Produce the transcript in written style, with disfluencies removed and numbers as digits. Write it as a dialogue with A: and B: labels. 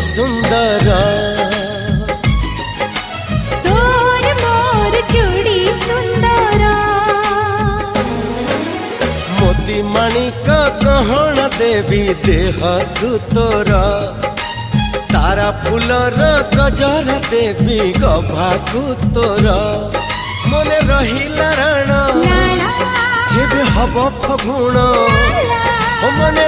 A: सुंदर
B: तोर मोर चूड़ी सुंदर
A: मोती माणिक गहना देवी देह तू तोर तारा फूलर गजर देवी गभाकू तोर मने रहिला राण जेबे हब फगुण मने